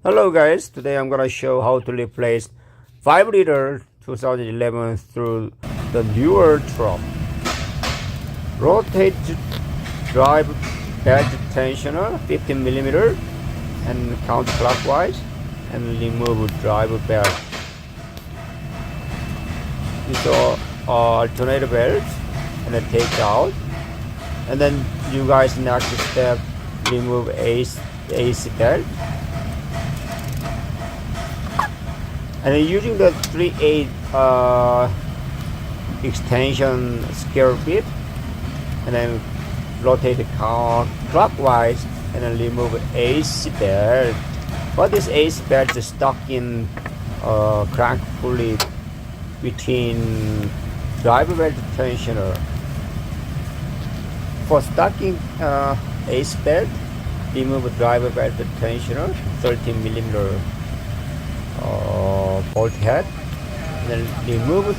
Hello guys, today I'm gonna show how to replace 5-liter 2011 through the newer truck. Rotate drive belt tensioner 15mm and counterclockwise and remove drive belt. Use alternator belt and then take out, and then you guys next step remove AC belt. And then using the 3/8 extension scale bit, and then rotate the car clockwise and then remove AC belt. But this AC belt is stuck in crank pulley between driver belt tensioner. For stocking AC belt, remove driver belt tensioner 13mm bolt head, and then remove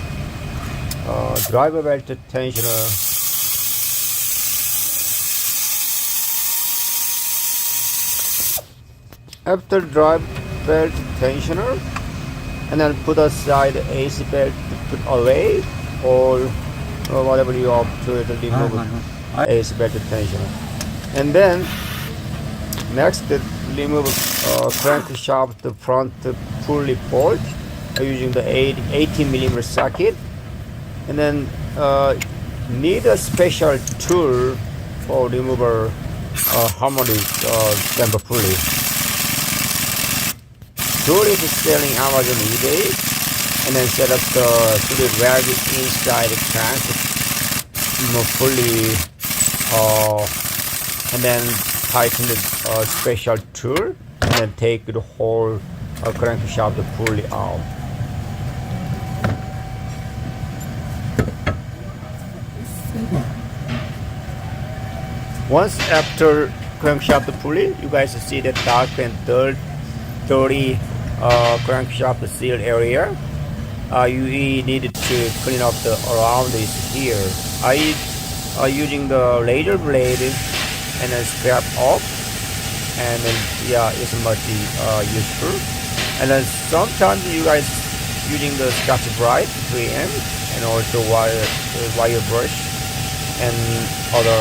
driver belt tensioner. After drive belt tensioner, and then put aside AC belt to put away, or whatever you opt to remove AC belt tensioner. And then next remove crankshaft front pulley bolt using the 18mm socket, and then need a special tool for remover harmonic damper pulley. Tool is selling Amazon eBay, and then set up the 3 rag inside the crank pulley, and then tighten the special tool, and then take the whole crankshaft pulley out. Once after crankshaft pulley, you guys see the dark and dirty crankshaft seal area. You needed to clean up the around this here. I using the laser blade and then scrap off, and then it's much useful. And then sometimes you guys using the Scotch Brite 3M and also wire brush and other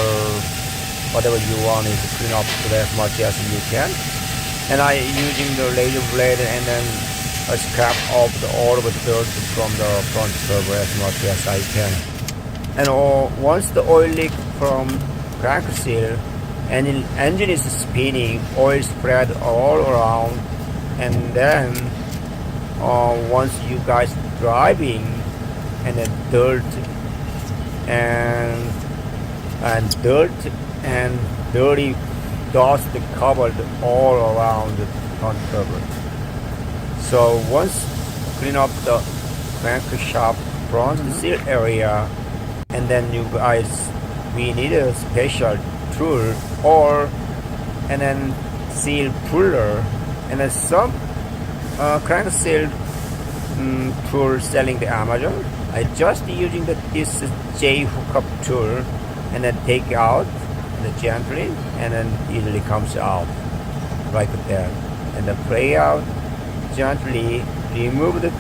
whatever you want is to clean up as much as you can. And I using the laser blade and then scrap off all of the dirt from the front cover as much as I can. And once the oil leak from crank seal and the engine is spinning, oil spread all around, and then once you guys driving, and then dirt and dirty dust covered all around the front cover. So once clean up the crankshaft front seal area, and then you guys we need a special tool and then seal puller, and then some crank seal tool selling the Amazon. I just using this J hookup tool, and then take out gently, and then easily comes out like that, and then play out gently, remove the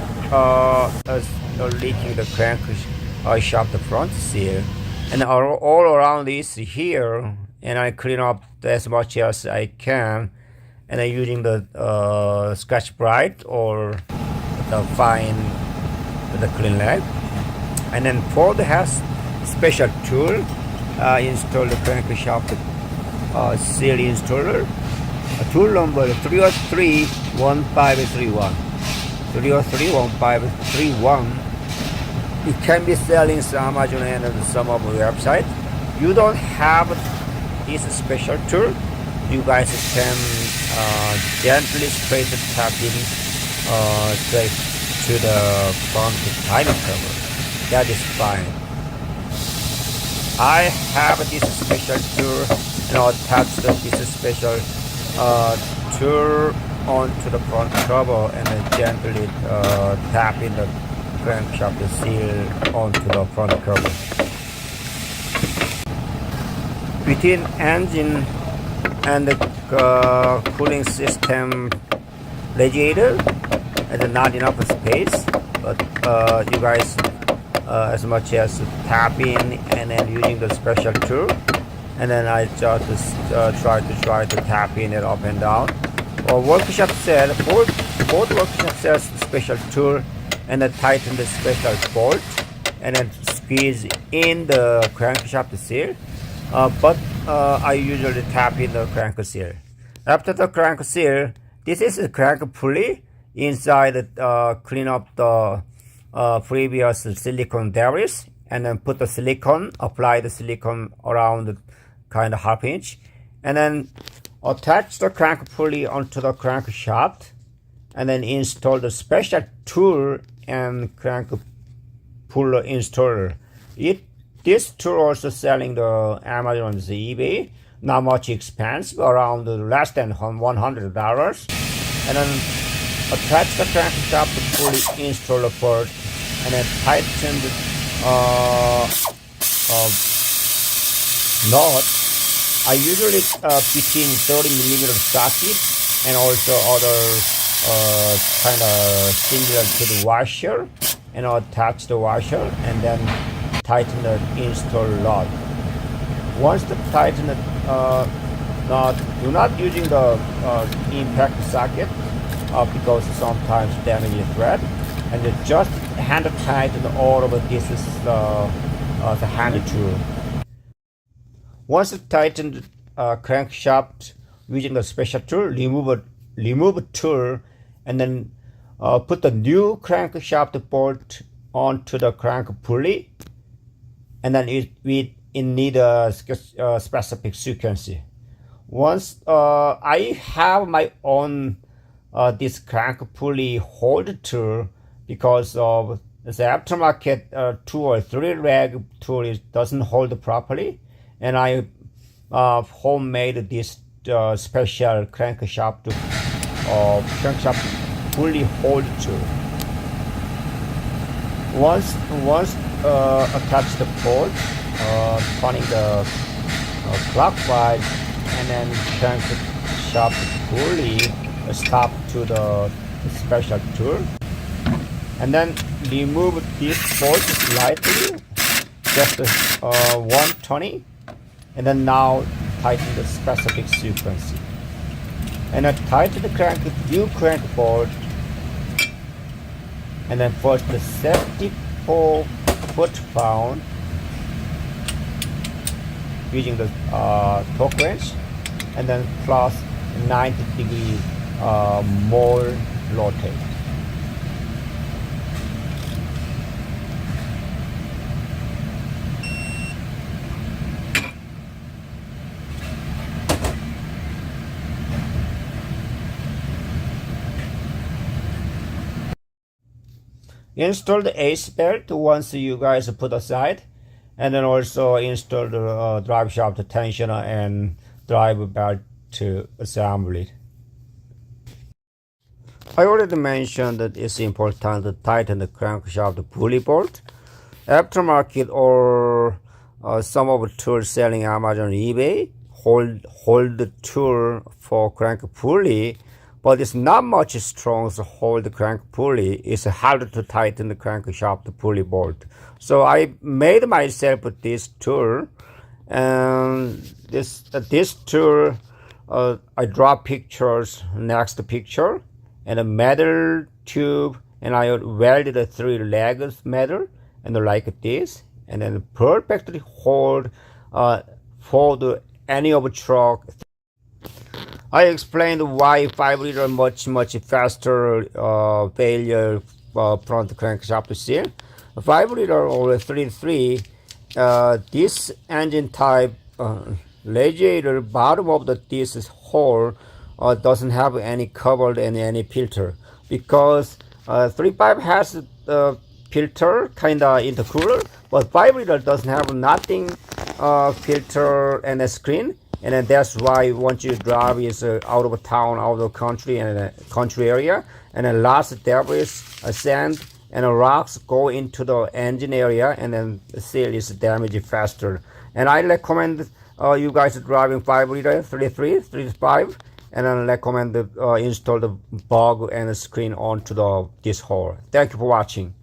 leaking the crankshaft the front seal, and all around this here, and I clean up as much as I can, and I'm using the Scotch Brite or the fine the clean leg. And then Ford has special tool, install the crankshaft seal installer, tool number 3031531. 3031531. It can be selling some Amazon and some of the website. You don't have this special tool, you guys can gently straight tap in straight to the front timing cover. That is fine. I have this special tool, and I'll attach this special tool onto the front cover, and then gently tap in the crankshaft seal onto the front cover. Between engine and the cooling system radiator and then not enough space, but you guys as much as tap in and then using the special tool, and then I just try to tap in it up and down. Workshop said both workshop says special tool and then tighten the special bolt and then squeeze in the crankshaft seal, but I usually tap in the crank seal. After the crank seal, this is the crank pulley. Inside, clean up the previous silicone debris and then put the silicone, apply the silicone around the kind of half inch, and then attach the crank pulley onto the crankshaft and then install the special tool and crank puller installer. This tool also selling the Amazon's eBay, not much expensive, around less than $100, and then attach the crankshaft pulley installer first and then tighten the knot. I usually between 30mm socket and also other kind of similar to the washer, and attach the washer and then tighten the install rod. Once the tighten the knot, do not using the impact socket because sometimes damage the thread, and just hand tighten all over. This is the hand tool. Once you tighten the crankshaft using the special tool, remove tool, and then put the new crankshaft bolt onto the crank pulley, and then it need a specific sequence. Once I have my own this crank pulley hold tool, because of the aftermarket 2 or 3 rag tool doesn't hold properly, and I homemade this special crankshaft pulley hold tool. Once attach the bolt, turning the clockwise, and then crankshaft pulley stop to the special tool, and then remove this bolt slightly, just 120, and then now tighten the specific sequence, and then tighten the new crank bolt, and then first the 74 foot-pound using the torque wrench, and then plus 90-degree more rotate. Install the ace belt once you guys put aside, and then also install the drive shaft tensioner and drive belt to assembly. I already mentioned that it's important to tighten the crankshaft pulley bolt. Aftermarket or some of the tools selling Amazon eBay hold the tool for crank pulley, but it's not much strong to hold the crank pulley. It's harder to tighten the crankshaft pulley bolt. So I made myself this tool, and this tool I draw pictures next picture, and a metal tube, and I welded the 3 legs metal, and like this, and then perfectly hold for any of truck. I explained why 5-liter much faster failure front crankshaft seal. 5-liter or 3.3, this engine type radiator bottom of this hole doesn't have any covered and any filter, because 3.5 has the filter kinda intercooler, but 5-liter doesn't have nothing filter and a screen, and then that's why once you drive is out of town, out of the country, and a country area, and then lots of debris, sand and rocks go into the engine area, and then the seal is damaged faster. And I recommend you guys driving 5-liter, 3.3, 3.5, and then recommend install the bug and the screen onto this hole. Thank you for watching.